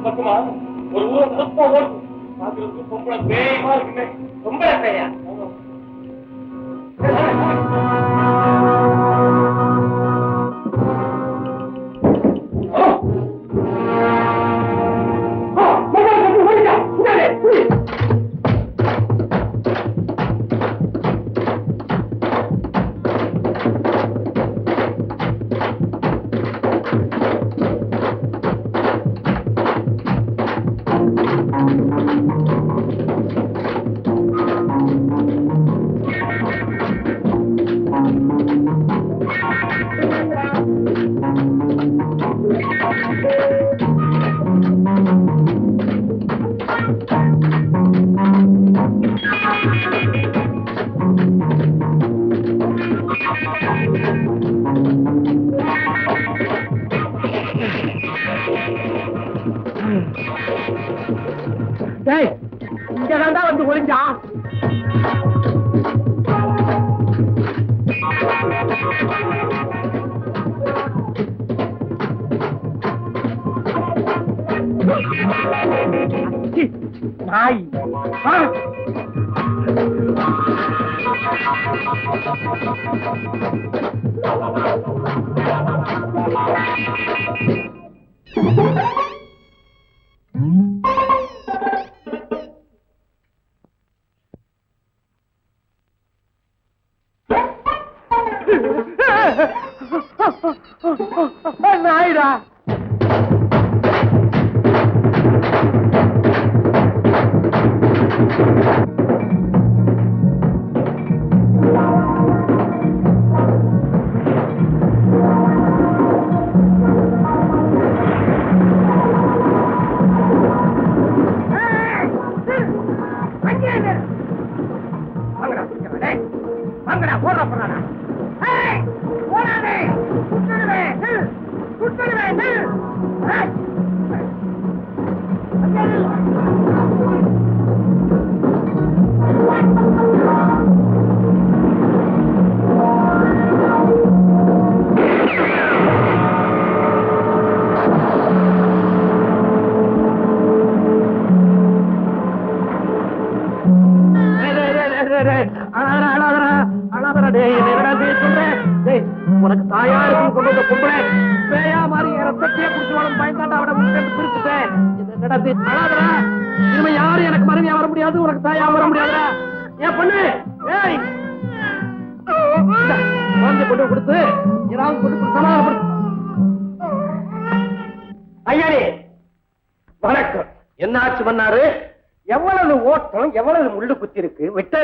பக்கமா ஒரு ஊர் ஓடும் பொம்பளை பேயமா இருக்குமே ரொம்ப பேயா இங்கதான் வந்து ஒளிஞ்சா நாய் நாயிடா உனக்கு தாயா இருக்கும் கொண்டு வந்த பொம்பளை பேயா மாதிரி ரத்தத்தையே குடிச்சு வளம் பயந்தாண்ட அவட முன்னாடி பிரிச்சுட்டேன். நடத்தி அழாதரா, இனிமே யாரும் எனக்கு மனைவியா வர முடியாது, உனக்கு தாயா வர முடியாதுடா. ஏன் பண்ணு ஏய் குழந்தை கொண்டு கொடுத்து ஏதாவது கொண்டு சமாதானப்படுத்து. ஐயாடி வணக்கம். என்னாச்சு பண்ணாரு? எவ்வளவு ஓட்டம், எவ்வளவு முள்ளு குத்தி இருக்கு விட்டா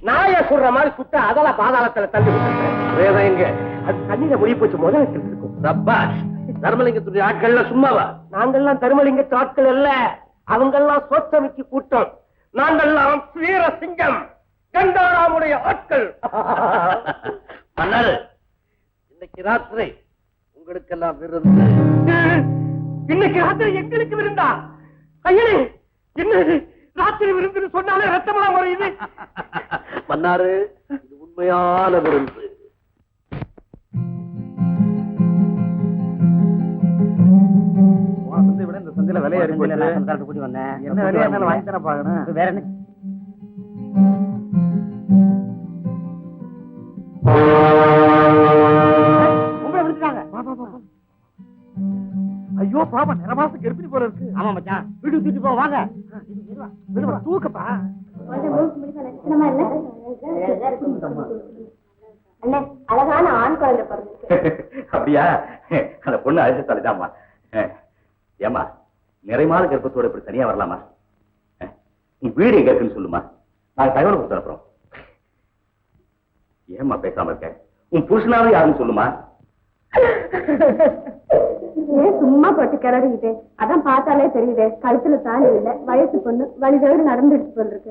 நாய சொல்ற மாதிரி சுத்த அதல பாதாளத்துல தள்ளி விட்டுறேன். எங்க அது தண்ணியில ஒளி போச்சு முதல்ல இருக்கும். சப்பாஷ். தர்மலிங்கத்துடைய ஆட்கள் சும்மாவா? நாங்கெல்லாம் தர்மலிங்கத்து ஆட்கள் அல்ல, அவங்கெல்லாம் சோத்தமிக்கு கூட்டம். நாங்கெல்லாம் வீர சிங்கம் கண்டாராமுடைய ஆட்கள். இன்னைக்கு ராத்திரி உங்களுக்கெல்லாம் விருந்து. இன்னைக்கு ராத்திரி எங்களுக்கு விருந்தா? ஐயனே என்ன ராத்திரி விருந்து சொன்னாலே ரத்தமெல்லாம் வருது. மன்னாரு, இது உண்மையான விருந்து. விட இந்த சந்தையில விலை ஏறி கூட்டி வந்தேன். என்ன விலையா இருந்தாலும் வாங்கி தர பாக்கணும். வேற என்ன ஐயோ பாப்பா நிறமாசம் கெடுப்பினி போல இருக்கு. ஆமா மச்சான், வீடு தூக்கிட்டு போ. வாங்க தூக்கப்பா. அழகான ஆண் குழந்தை பிறகு. அப்படியா? அந்த பொண்ணு அழைச்சாலேதாம்மா. ஏமா நிறைமாத கர்ப்பத்தோட இப்படி தனியா வரலாமா? நீ வீடு எங்க இருக்குன்னு சொல்லுமா, நாங்க தகவல் கொடுத்து அனுப்புறோம். ஏமா பேசாம இருக்க? உன் புருஷனாவது யாருன்னு சொல்லுமா. சும்மா போட்டு கிளறிக்கிட்டே, அதான் பார்த்தாலே தெரியுதே கழுத்துல தாலி இல்ல, வயசு பொண்ணு வழி தவிர நடந்துட்டு போயிருக்கு.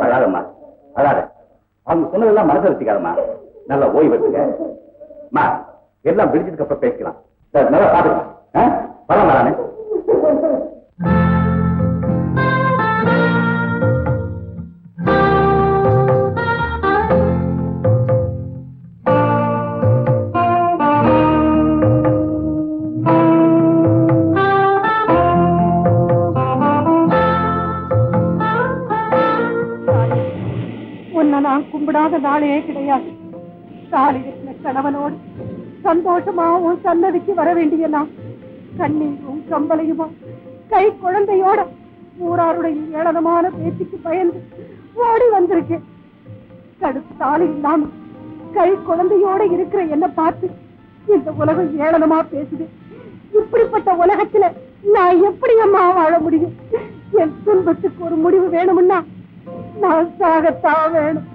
அழாதம்மா அழாத. அவங்க சொன்னதெல்லாம் மனசை வச்சுக்காதம்மா. நல்லா ஓய்வு எடுத்துங்க. எல்லாம் விடிச்சதுக்கு அப்புறம் பேசிக்கலாம். நல்லா பாத்துக்கலாம். வரலாம் நானு. உன்னை நான் கும்பிடாத நாளே கிடையாது. தாலி கட்டின கணவனோடு சந்தோஷமா உன் சன்னதிக்கு வர வேண்டிய நான் கண்ணீரும் கம்பளையுமா கை குழந்தையோட ஊராருடைய ஏளனமான பேச்சுக்கு பயந்து ஓடி வந்திருக்கேன். கடுப்பு தாலி இல்லாம கை குழந்தையோட இருக்கிற என்ன பார்த்து இந்த உலகம் ஏளனமா பேசுது. இப்படிப்பட்ட உலகத்துல நான் எப்படி அம்மா வாழ முடியும்? என் துன்பத்துக்கு ஒரு முடிவு வேணும்னா நான் சாகத்தான் வேணும்.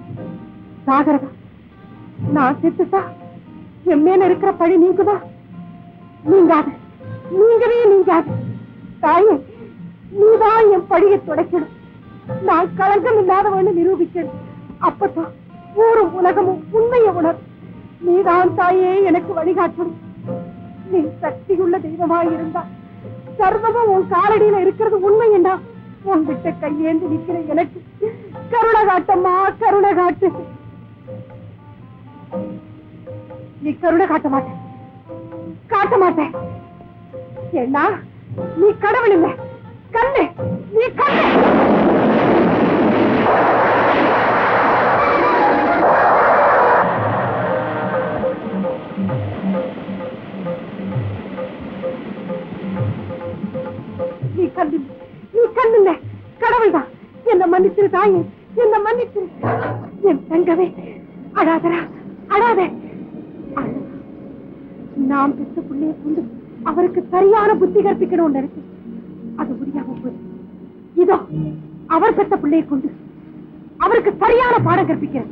சாகரதா, நான் செத்துட்டா என் மேல இருக்கிற பழி நீங்குதா? நீங்காது, நீங்கவே நீங்காது. தாயே, நீதான் என் பழியை துடைக்கணும். நான் களங்கம் இல்லாதவன்னு நிரூபிக்கணும். அப்பதான் ஊரும் உலகமும் உண்மையை உணர். நீதான் தாயே எனக்கு வழிகாட்டணும். நீ சக்தியுள்ள தெய்வமாய் இருந்தா சர்வமும் உன் காலடியில இருக்கிறது உண்மை என்றா உன் விட்ட கையேந்து நிக்கிற எனக்கு கருணை காட்டம்மா, கருணை காட்டு. நீ கருணை காட்ட மாட்டேன், காட்ட மாட்டேன். ஏன்னா நீ கடவுள் இல்லை, கண்ணு, நீ கண்ணு. நீ கண்ணு, நீ கண்ணு, கடவுள் தான். என்ன மன்னிச்சிரு தாயே, என்ன மன்னிச்சிரு. என் தங்கவே, அழாதரா, அழாதே. நாம் பெற்ற பிள்ளைய கொண்டு அவருக்கு சரியான புத்தி கற்பிக்கணும்னு நினைச்சு அது முடியாம போய் இதோ அவர் பெற்ற பிள்ளையை கொண்டு அவருக்கு சரியான பாடம் கற்பிக்கிறேன்.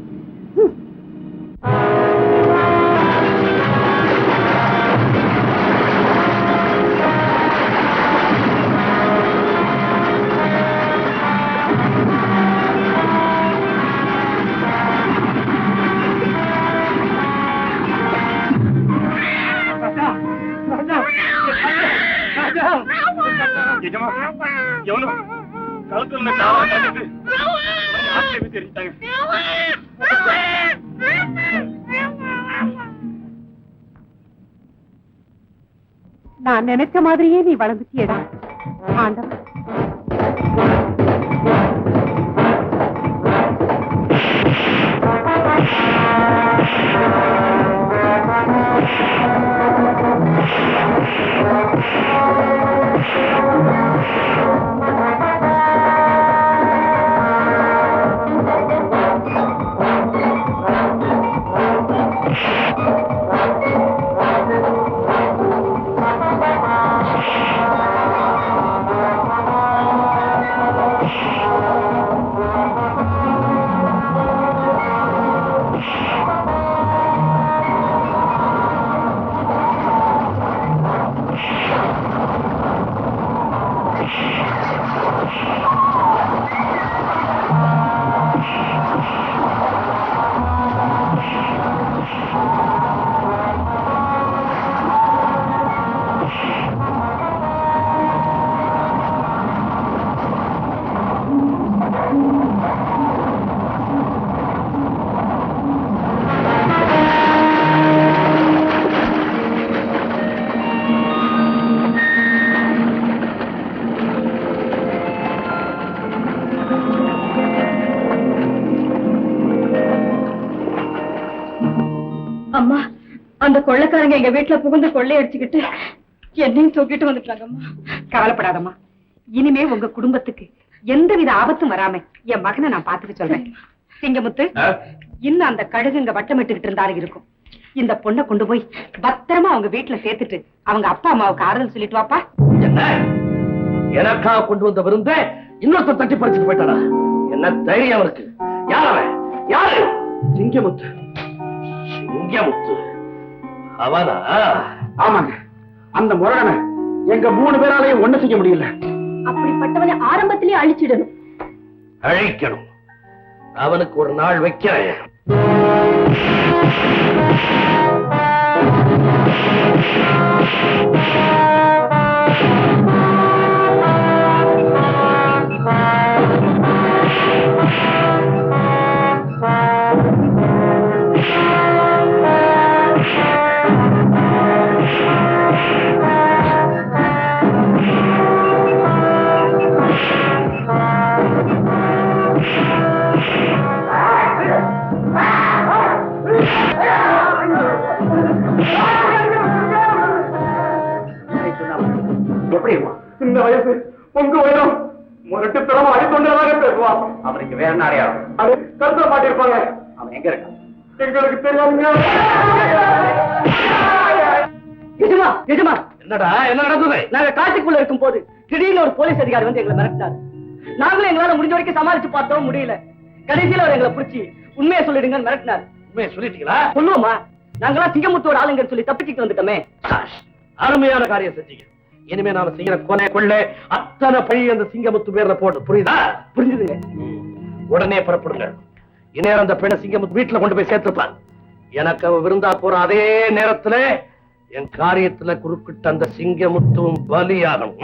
நான் நினைச்ச மாதிரியே நீ வளர்ந்துட்டியடா ஆண்டவன். அம்மா, அந்த கொள்ளைக்காரங்க எங்க வீட்டுல புகுந்து கொள்ளையடிச்சுக்கிட்டு என்னையும் தூக்கிட்டு வந்துட்டாங்க. அம்மா, கவலைப்படாதம்மா. இனிமே உங்க குடும்பத்துக்கு எந்தவித ஆபத்தும் வராம என் மகனை நான் பாத்துக்க சொல்றேன். சிங்கமுத்து, இன்னும் அந்த கழுகு இங்க வட்டமிட்டுக்கிட்டு இருந்தாலும் இருக்கும். இந்த பொண்ணை கொண்டு போய் பத்திரமா அவங்க வீட்டுல சேர்த்துட்டு அவங்க அப்பா அம்மாவுக்கு ஆறுதல் சொல்லிட்டு வாப்பா. என்ன எனக்காக கொண்டு வந்த விருந்த இன்னொருத்த தட்டி பறிச்சுட்டு போயிட்டாரா? என்ன தைரியம் அவருக்கு? யார் அவன்? யாரு? சிங்கமுத்து. சிங்கமுத்து அவனா? ஆமாங்க. அந்த முரடனை எங்க 3 பேராலையும் ஒண்ணு செய்ய முடியல. அப்படிப்பட்டவனை ஆரம்பத்திலே அழிச்சிடணும். அழிக்கணும். அவனுக்கு ஒரு நாள் வைக்கிறேன். தெரியுமா? சின்ன வயசு உங்க உயரம் முரட்டுத்தனமா அடித்தொண்டதாக பேசுவான். அவனுக்கு வேற என்ன அடையாளம்? அது கருத்த மாட்டிருப்பாங்க. அவன் எங்க இருக்கான்? எங்களுக்கு தெரியாதுங்க. எஜமா எஜமா, என்னடா என்ன நடந்தது? நாங்க காட்டுக்குள்ள இருக்கும் போது திடீர்னு ஒரு போலீஸ் அதிகாரி வந்து எங்களை மிரட்டினாரு. நாங்களும் எங்களால முடிஞ்ச வரைக்கும் சமாளிச்சு பார்த்தோம், முடியல. கடைசியில அவர் எங்களை பிடிச்சி உண்மையை சொல்லிடுங்கன்னு மிரட்டினாரு. உண்மையை சொல்லிட்டீங்களா? சொல்லுவோமா, நாங்களாம் சிங்கமுத்தோட ஆளுங்கன்னு சொல்லி தப்பிச்சுட்டு வந்துட்டோமே. அருமையான காரியம் செஞ்சீங்க. இனிமே நாம செய்யற கொலை கொள்ளை அத்தனை பழி அந்த சிங்கமுத்து பேர்ல போடு. புரியுதா? புரிஞ்சுதுங்க. உடனே புறப்படுங்க. இந்நேரம் அந்த பெண்ணை சிங்கமுத்து வீட்டுல கொண்டு போய் சேர்த்துப்பான். எனக்கு அவ விருந்தா போற அதே நேரத்துல என் காரியத்துல குறுக்கிட்ட அந்த சிங்கமுத்தும் பலியாகணும்.